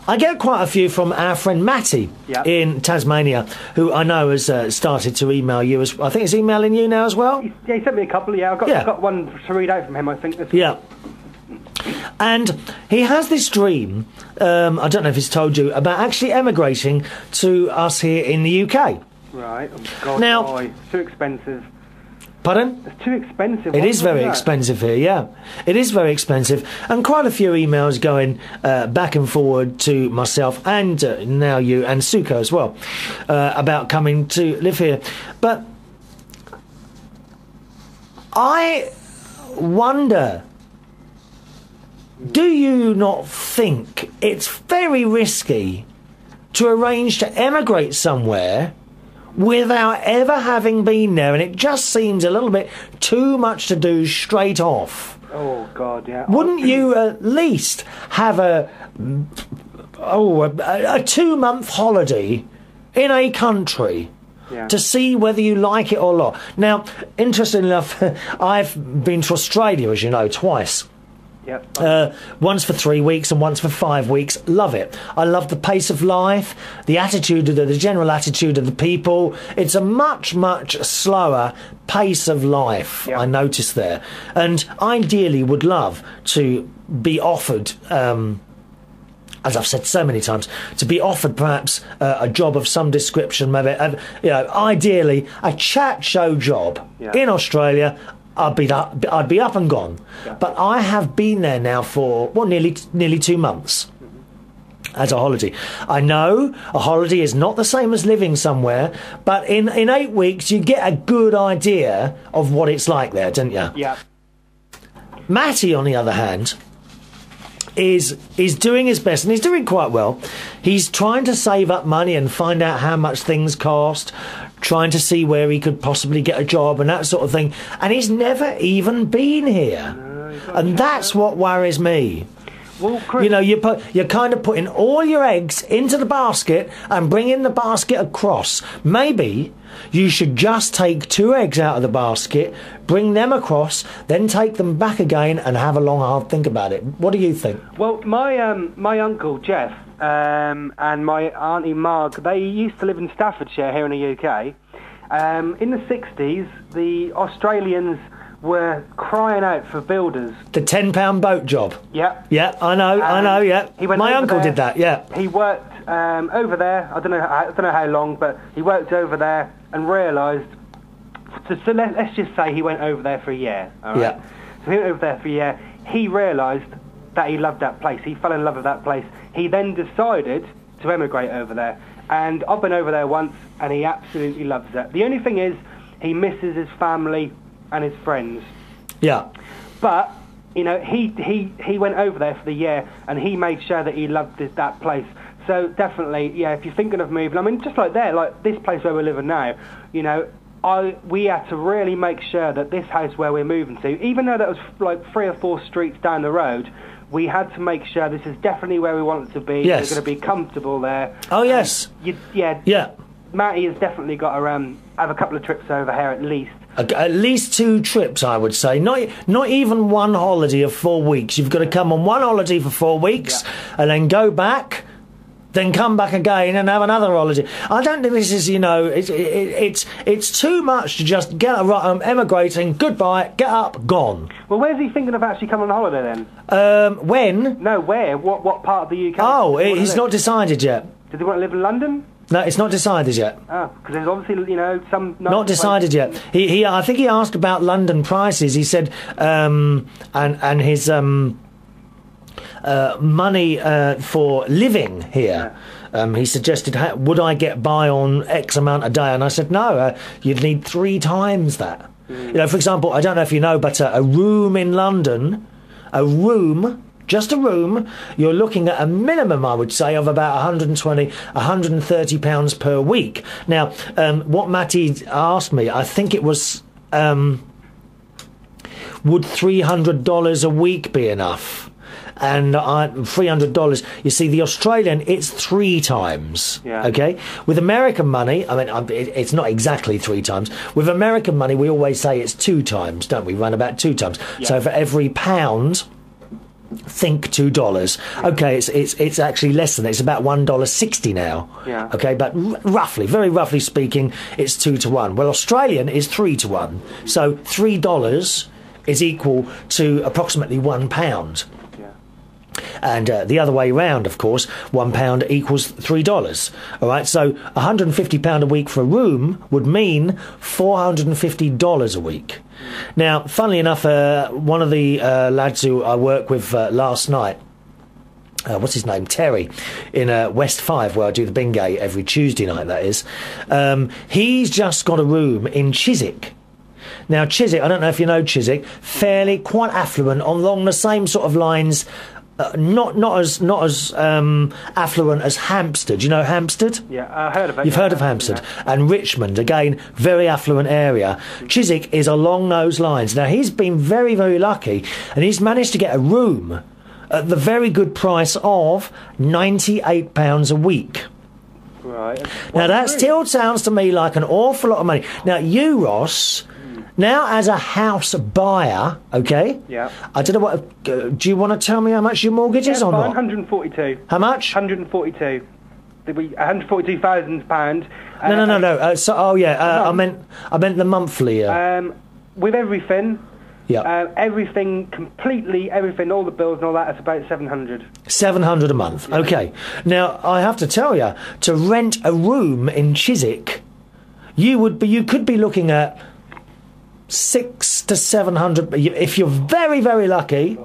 I get quite a few from our friend Matty in Tasmania, who I know has started to email you. I think he's emailing you now as well. Yeah, he sent me a couple. Yeah, I've got one to read out from him, I think. Yeah. And he has this dream, I don't know if he's told you, about actually emigrating to us here in the UK. Right. Oh, God, now, boy. It's too expensive. Pardon? It's too expensive. It is very expensive here, yeah. It is very expensive. And quite a few emails going back and forward to myself and now you and Suko as well about coming to live here. But I wonder, do you not think it's very risky to arrange to emigrate somewhere without ever having been there, and it just seems a little bit too much to do straight off? Oh, God, yeah. Wouldn't you at least have a 2-month holiday in a country to see whether you like it or not? Now, interestingly enough, I've been to Australia, as you know, twice. Yep. Once for 3 weeks and once for 5 weeks. Love it. I love the pace of life, the attitude, the general attitude of the people. It's a much, much slower pace of life, I noticed there. And ideally would love to be offered, as I've said so many times, to be offered perhaps a job of some description, maybe, ideally a chat show job in Australia. I'd be up and gone. Yeah. But I have been there now for, nearly 2 months as a holiday. I know a holiday is not the same as living somewhere, but in 8 weeks you get a good idea of what it's like there, don't you? Yeah. Matty, on the other hand, is doing his best, and he's doing quite well. He's trying to save up money and find out how much things cost, trying to see where he could possibly get a job and that sort of thing. And he's never even been here. No, and that's what worries me. Well, Chris, you know, you're kind of putting all your eggs into the basket and bringing the basket across. Maybe you should just take 2 eggs out of the basket, bring them across, then take them back again and have a long, hard think about it. What do you think? Well, my uncle Jeff and my auntie Marg, they used to live in Staffordshire here in the UK. In the 60s, the Australians were crying out for builders. The £10 boat job. Yeah. Yeah, I know, yeah. He went my over uncle there, did that, yeah. He worked over there. I don't know how long, but he worked over there and realised. So let's just say he went over there for a year. All right? Yeah. So he went over there for a year. He realised that he loved that place. He fell in love with that place. He then decided to emigrate over there. And I've been over there once, and he absolutely loves it. The only thing is, he misses his family and his friends. Yeah. But, you know, he went over there for the year, and he made sure that he loved that place. So definitely, yeah, if you're thinking of moving, I mean, just like there, like this place where we're living now, you know, we had to really make sure that this house where we're moving to, even though that was like 3 or 4 streets down the road, we had to make sure this is definitely where we want it to be. Yes. We're going to be comfortable there. Oh, yes. Yeah. Matty has definitely got to have a couple of trips over here at least. At least 2 trips, I would say. Not even one holiday of 4 weeks. You've got to come on one holiday for 4 weeks, and then go back, then come back again and have another holiday. I don't think this is, you know, it's too much to just get emigrating, goodbye, get up, gone. Well, where's he thinking of actually coming on holiday then? When? No, where? What part of the UK? Oh, he's not decided yet. Does he want to live in London? No, it's not decided yet. Oh, because there's obviously, you know, some... Not decided yet. I think he asked about London prices. He said, and his money for living here. Yeah. He suggested, would I get by on X amount a day? And I said, no, you'd need 3 times that. You know, for example, I don't know if you know, but a room in London, just a room, you're looking at a minimum, I would say, of about 120, 130 pounds per week. Now, what Matty asked me, I think it was, would $300 a week be enough? And $300, you see, the Australian, it's 3 times. Yeah. Okay? With American money, I mean, it's not exactly 3 times. With American money, we always say it's 2 times, don't we? Run about 2 times. Yeah. So for every pound, think $2. Okay, it's actually less than that. It's about $1.60 now. Yeah. Okay, but roughly, very roughly speaking, it's 2 to 1. Well, Australian is 3 to 1. So $3 is equal to approximately £1. And the other way round, of course, £1 equals $3. All right, so £150 a week for a room would mean $450 a week. Now, funnily enough, one of the lads who I work with last night, what's his name? Terry, in West 5, where I do the Bingay every Tuesday night, that is. He's just got a room in Chiswick. Now, Chiswick, I don't know if you know Chiswick, fairly quite affluent, along the same sort of lines. Not as affluent as Hampstead. Do you know Hampstead? Yeah, I heard of it. You've heard of Hampstead. Yeah. And Richmond, again, very affluent area. Chiswick is along those lines. Now, he's been very, very lucky, and he's managed to get a room at the very good price of £98 a week. Right. Now, that still sounds to me like an awful lot of money. Now, you, Ross... Now, as a house buyer, okay? Yeah. I don't know what... do you want to tell me how much your mortgage is or not? 142. How much? 142. £142,000. No. I meant the monthly. With everything. Yeah. Everything, completely, everything, all the bills and all that, it's about 700. 700 a month. Yeah. Okay. Now, I have to tell you, to rent a room in Chiswick, you could be looking at 600 to 700, if you're very, very lucky,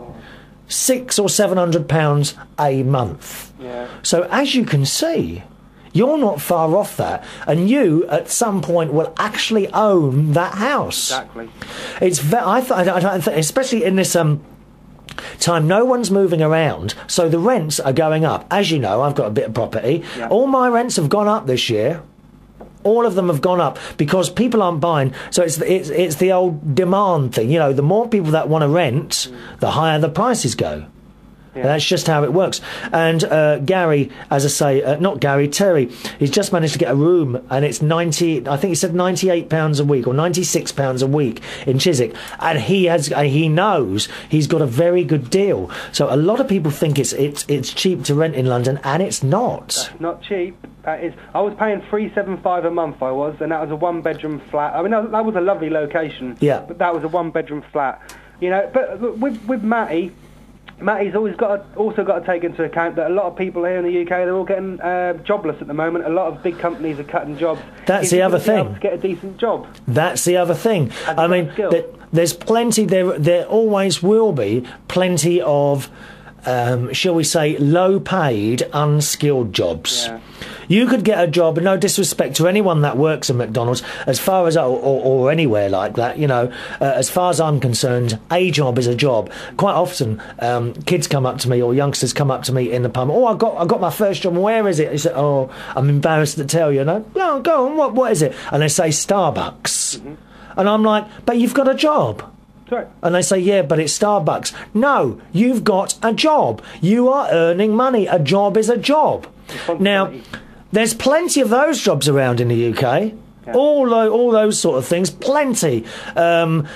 £600 or £700 a month. Yeah. So as you can see, you're not far off that, and you at some point will actually own that house. Exactly. It's especially in this time, no one's moving around, so the rents are going up. As you know, I've got a bit of property. Yeah. All my rents have gone up this year. All of them have gone up because people aren't buying. So it's the old demand thing. You know, the more people that want to rent, the higher the prices go. Yeah. That's just how it works. And Gary, as I say, not Gary, Terry, he's just managed to get a room, and it's I think he said £98 a week or £96 a week in Chiswick, and he knows he's got a very good deal. So a lot of people think it's cheap to rent in London, and it's not. That's not cheap. I was paying $375 a month. I was, and that was a 1-bedroom flat. I mean, that was a lovely location. Yeah. But that was a 1-bedroom flat. You know, but with Matty. Matty's also got to take into account that a lot of people here in the UK, they're all getting jobless at the moment. A lot of big companies are cutting jobs. That's the other thing. To get a decent job. That's the other thing. I mean, there's plenty. There always will be plenty of, shall we say, low-paid, unskilled jobs. Yeah. You could get a job, no disrespect to anyone that works at McDonald's, as far as or anywhere like that, you know, as far as I'm concerned, a job is a job. Quite often, kids come up to me or youngsters come up to me in the pub. Oh, I got my first job. Where is it? He said, oh, I'm embarrassed to tell you. No, go on. What is it? And they say Starbucks, and I'm like, but you've got a job. Right. And they say, yeah, but it's Starbucks. No, you've got a job. You are earning money. A job is a job. Now, there's plenty of those jobs around in the UK. Yeah. All those sort of things, plenty. But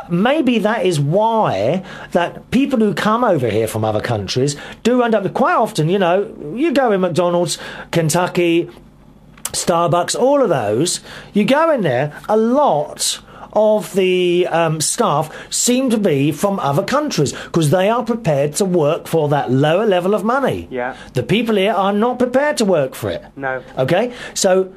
maybe that is why that people who come over here from other countries do end up, quite often, you know, you go in McDonald's, Kentucky, Starbucks, all of those, you go in there, a lot of the staff seem to be from other countries because they are prepared to work for that lower level of money. Yeah. The people here are not prepared to work for it. No. Okay? So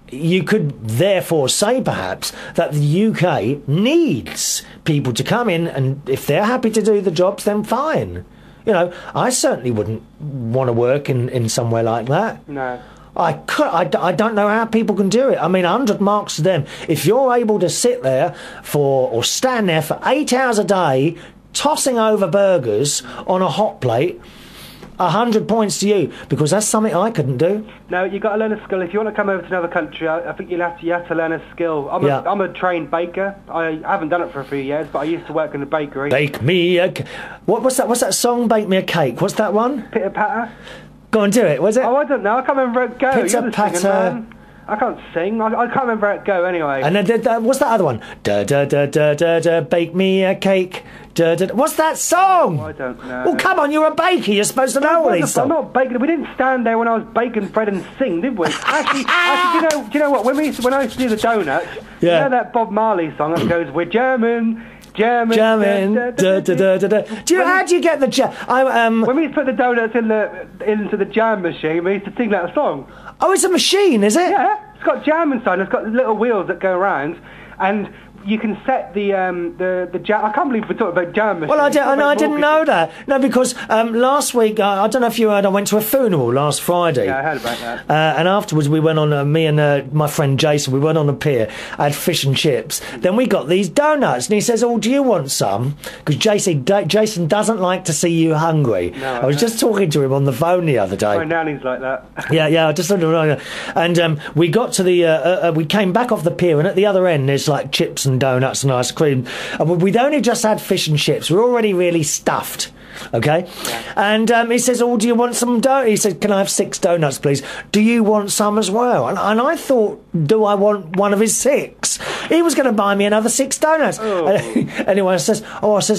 you could therefore say perhaps that the UK needs people to come in, and if they're happy to do the jobs, then fine. You know, I certainly wouldn't want to work in somewhere like that. No. I don't know how people can do it. I mean, 100 marks to them. If you're able to sit there or stand there for 8 hours a day, tossing over burgers on a hot plate, 100 points to you, because that's something I couldn't do. No, you've got to learn a skill. If you want to come over to another country, I think you have to learn a skill. I'm a trained baker. I haven't done it for a few years, but I used to work in a bakery. Bake me a... What's that song, Bake Me a Cake? What's that one? Pitter patter. Go on, do it. Was it? Oh, I don't know. I can't remember how it goes. Pitter patter. I can't sing. I can't remember how it go anyway. And then what's that other one? Da da da da da da. Bake me a cake. Da, da, da. What's that song? Oh, I don't know. Well, come on, you're a baker. You're supposed to know all these songs. I'm not baking. We didn't stand there when I was baking bread and sing, did we? Actually, do you know what? When I used to do the donuts, you know that Bob Marley song that goes, "We're German." Jamming. How do you get the jam? When we used to put the donuts into the jam machine, we used to sing that song. Oh, it's a machine, is it? Yeah, it's got jam inside. It's got little wheels that go around, and you can set the jam. I can't believe we're talking about jam machines. Well, I didn't know that. No, because last week, I don't know if you heard, I went to a funeral last Friday. Yeah, I heard about that. And afterwards, we went on, me and my friend Jason, we went on the pier, had fish and chips. Then we got these donuts, and he says, oh, do you want some? Because Jason doesn't like to see you hungry. No, I was just talking to him on the phone the other day. My nanny's like that. Yeah, I just don't know. And we got to the, we came back off the pier, and at the other end, there's like chips and donuts and ice cream, and we'd only just had fish and chips. We're already really stuffed. Okay, and he says, "Oh, do you want some donuts?" He said, "Can I have 6 donuts, please? Do you want some as well?" And I thought, "Do I want one of his 6?" He was going to buy me another 6 donuts. Oh. Anyway, I says,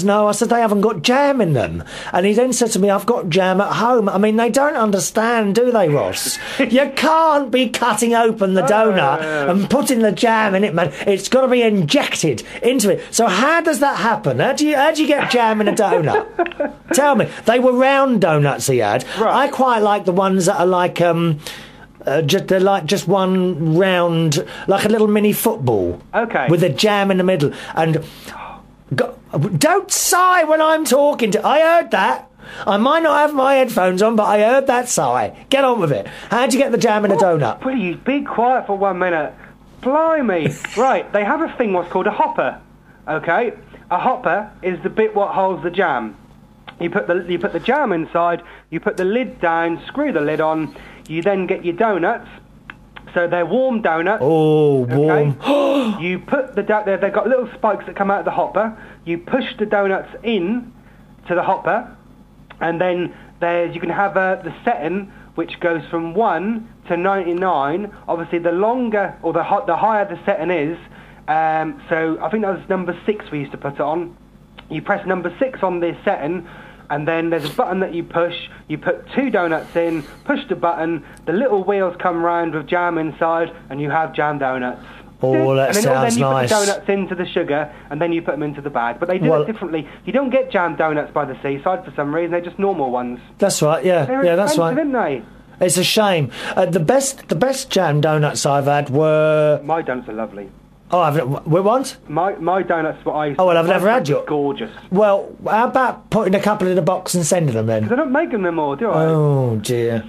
"No." I said, "They haven't got jam in them." And he then said to me, "I've got jam at home." I mean, they don't understand, do they, Ross? You can't be cutting open the donut and putting the jam in it, man. It's got to be injected into it. So how does that happen? How do you get jam in a donut? Tell me. They were round donuts he had. Right. I quite like the ones that are like they're like just one round, like a little mini football. Okay. With a jam in the middle. And don't sigh when I'm talking to. I heard that. I might not have my headphones on, but I heard that sigh. Get on with it. How'd you get the jam in a donut? Please be quiet for 1 minute. Blimey. Right. They have a thing what's called a hopper. Okay. A hopper is the bit what holds the jam. You put the jam inside, you put the lid down, screw the lid on, you then get your donuts. So they're warm donuts. Oh, warm. Okay? You put they've got little spikes that come out of the hopper. You push the donuts in to the hopper, and then you can have the setting which goes from 1 to 99. Obviously, the longer or the higher the setting is. So I think that was number 6 we used to put it on. You press number 6 on this setting, and then there's a button that you push. You put 2 donuts in, push the button, the little wheels come round with jam inside, and you have jam donuts. Oh, that sounds nice. Then you put the donuts into the sugar, and then you put them into the bag. But they do it differently. You don't get jam donuts by the seaside for some reason. They're just normal ones. That's right. Yeah, that's right. They're expensive, aren't they? It's a shame. The best jam donuts I've had were. My donuts are lovely. Oh, we what? My donuts, what I. Oh well, I've never had yours. Gorgeous. Well, how about putting a couple in a box and sending them then? Because I don't make them anymore, do I? Oh dear.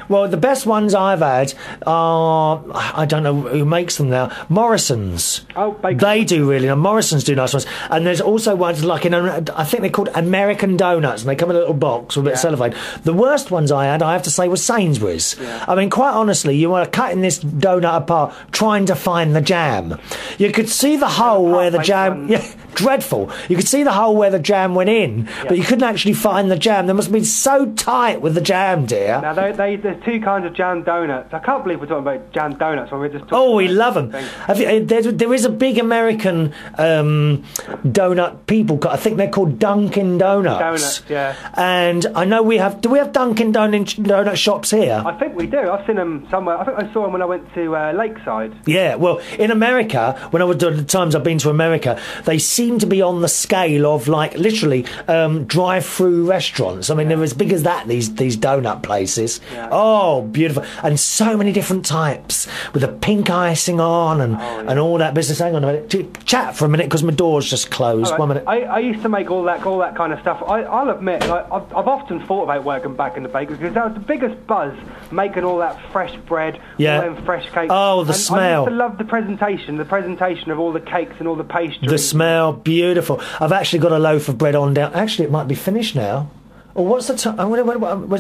Well, the best ones I've had are, I don't know who makes them now, Morrison's. Oh, bacon. They do really nice. Morrison's do nice ones. And there's also ones like, I think they're called American Donuts, and they come in a little box with a bit of cellophane. The worst ones I had, I have to say, was Sainsbury's. Yeah. I mean, quite honestly, you were cutting this donut apart, trying to find the jam. You could see the hole where the jam... Yeah, dreadful. You could see the hole where the jam went in, but you couldn't actually find the jam. They must have been so tight with the jam, dear. Now, there's two kinds of jam donuts. I can't believe we're talking about jam donuts when we're just talking about we love them. There is a big American donut people, I think they're called Dunkin' Donuts. Donuts, yeah. And I know do we have Dunkin' Donut shops here? I think we do. I've seen them somewhere. I think I saw them when I went to Lakeside. Yeah, well, in America, when I was doing the times I've been to America, they seem to be on the scale of, like, literally drive-through restaurants. I mean, they're as big as that, these donut places. Yeah. Oh, beautiful. And so many different types with the pink icing on and all that business. Hang on a minute. Chat for a minute because my door's just closed. Right. 1 minute. I used to make all that kind of stuff. I'll admit, I've often thought about working back in the bakery because that was the biggest buzz, making all that fresh bread, all them fresh cakes. Oh, the smell. I used to love the presentation of all the cakes and all the pastries. The smell, beautiful. I've actually got a loaf of bread on down. Actually, it might be finished now. Oh, what's the time?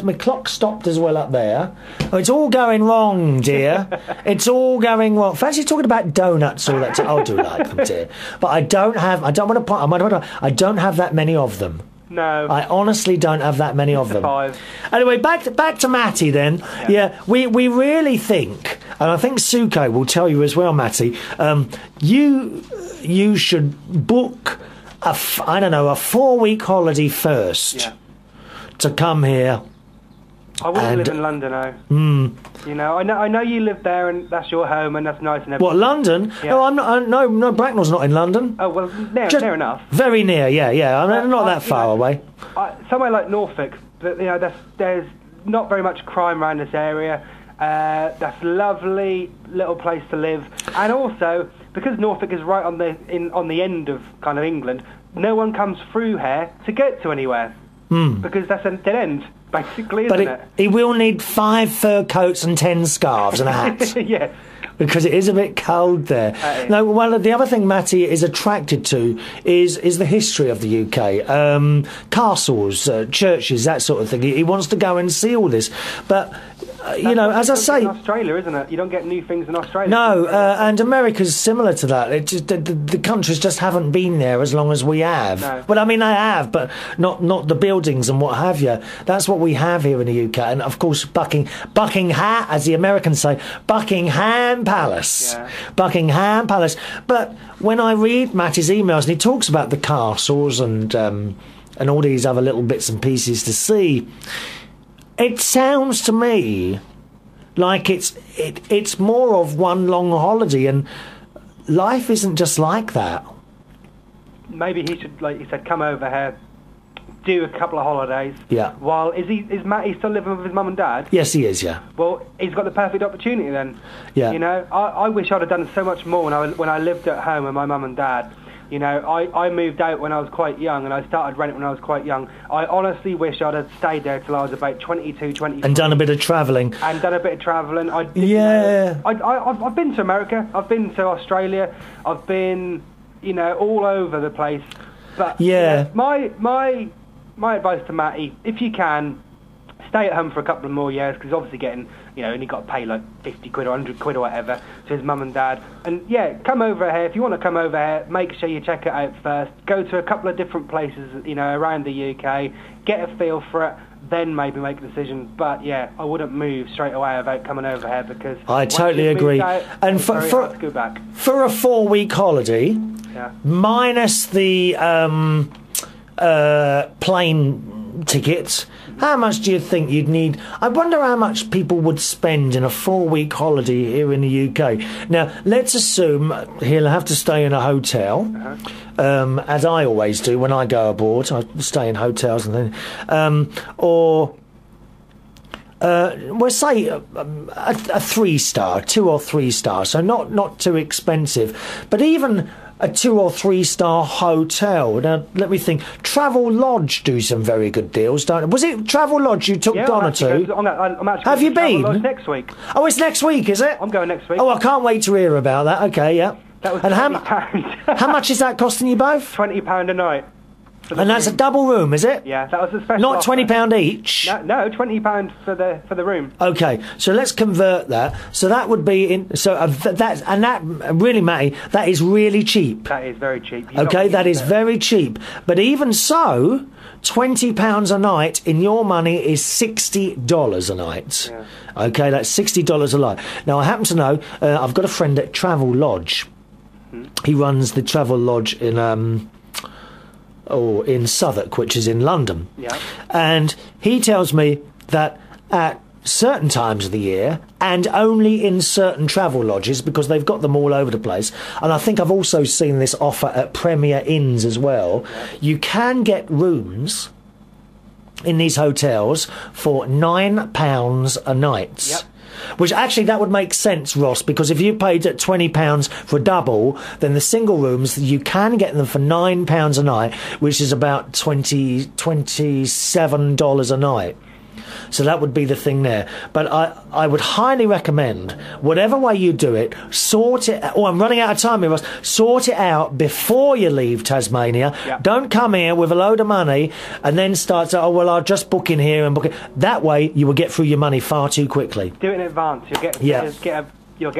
My clock stopped as well up there. Oh, it's all going wrong, dear. It's all going wrong. Fancy talking about donuts all that time. I do like them, dear. But I don't have that many of them. No. I honestly don't have that many of them. 5. Anyway, back to Matty then. Yeah, we really think, and I think Suko will tell you as well, Matty, you should book a 4-week holiday first. Yeah. To come here. I wouldn't live in London, no. You know, I know you live there and that's your home and that's nice and everything. What, London? Yeah. No, I'm not. No, Bracknell's not in London. Oh well, near enough. Very near, yeah. I mean, not that far away. Somewhere like Norfolk, there's not very much crime around this area. That's a lovely little place to live, and also because Norfolk is right on the end of kind of England, no one comes through here to get to anywhere. Because that's a dead end, basically, isn't it? He will need 5 fur coats and 10 scarves and a hat. Yeah. Because it is a bit cold there. No, well, the other thing Matty is attracted to is the history of the UK. Castles, churches, that sort of thing. He wants to go and see all this. But, you know, as I say... in Australia, isn't it? You don't get new things in Australia. No, and America's similar to that. The countries just haven't been there as long as we have. No. Well, I mean, they have, but not the buildings and what have you. That's what we have here in the UK. And, of course, Buckingham, as the Americans say, Buckingham Palace. Yeah. Buckingham Palace. But when I read Matty's emails and he talks about the castles and all these other little bits and pieces to see, it sounds to me like it's more of one long holiday, and life isn't just like that. Maybe he should, like you said, come over here, do a couple of holidays. Yeah. While is Matty still living with his mum and dad? Yes, he is. Yeah. Well, he's got the perfect opportunity then. Yeah. You know, I wish I'd have done so much more when I lived at home with my mum and dad. You know, I moved out when I was quite young, and I started renting when I was quite young. I honestly wish I'd have stayed there till I was about 22, 23. And done a bit of travelling. I've been to America. I've been to Australia. I've been, you know, all over the place. But yeah, you know, my advice to Matty, if you can, stay at home for a couple of more years, because obviously getting, you know, only got to pay like 50 quid or 100 quid or whatever to his mum and dad. And yeah, come over here. If you want to come over here, make sure you check it out first. Go to a couple of different places, you know, around the UK. Get a feel for it. Then maybe make a decision. But yeah, I wouldn't move straight away without coming over here, because I totally agree. And for to go back. For a 4-week holiday, minus the plane tickets, how much do you think you'd need? I wonder how much people would spend in a 4-week holiday here in the UK. Now, let's assume he'll have to stay in a hotel, as I always do when I go abroad. I stay in hotels and then, or... we'll say a 3-star, 2 or 3 stars, so not too expensive, but even a 2 or 3-star hotel. Now, let me think. Travel Lodge do some very good deals, don't they? Was it Travel Lodge you took Donna to? I'm actually Have you been? Travel Lodge next week. Oh, it's next week, is it? I'm going next week. Oh, I can't wait to hear about that. Okay, yeah. That was and £20. how much is that costing you both? £20 a night. And that's a double room, is it? Yeah, that was a special Not offer. £20 each? No, £20 for the room. Okay, so let's convert that. So that would be in. So that really, Matty, that is really cheap. That is very cheap. Okay, that is very cheap. But even so, £20 a night in your money is $60 a night. Yeah. Okay, that's $60 a night. Now I happen to know I've got a friend at Travel Lodge. He runs the Travel Lodge in in Southwark, which is in London. Yeah. And he tells me that at certain times of the year, and only in certain travel lodges, because they've got them all over the place, and I think I've also seen this offer at Premier Inns as well, you can get rooms in these hotels for £9 a night. Yep. Which actually, that would make sense, Ross, because if you paid at £20 for a double, then the single rooms, you can get them for £9 a night, which is about $27 a night. So that would be the thing there. But I would highly recommend, whatever way you do it, sort it... Oh, I'm running out of time here, Ross. Sort it out before you leave Tasmania. Yeah. Don't come here with a load of money and then start to, I'll just book in here and book it. That way, you will get through your money far too quickly. Do it in advance. You'll get a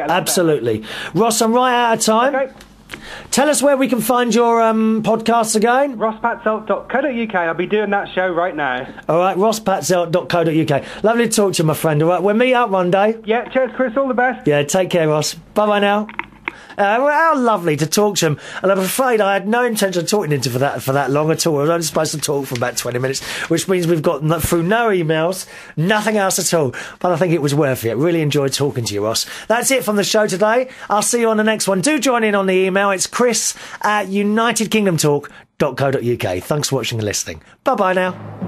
lot Absolutely. Ross, I'm right out of time. Okay. Tell us where we can find your podcasts again. rosspatel.co.uk. I'll be doing that show right now. All right, rosspatel.co.uk. Lovely to talk to you, my friend. All right, we'll meet up one day. Yeah, cheers, Chris. All the best. Yeah, take care, Ross. Bye-bye now. Well, how lovely to talk to him. And I'm afraid I had no intention of talking to him for that long at all. I was only supposed to talk for about 20 minutes, which means we've got through no emails, nothing else at all. But I think it was worth it. Really enjoyed talking to you, Ross. That's it from the show today. I'll see you on the next one. Do join in on the email. It's chris@unitedkingdomtalk.co.uk. Thanks for watching and listening. Bye-bye now.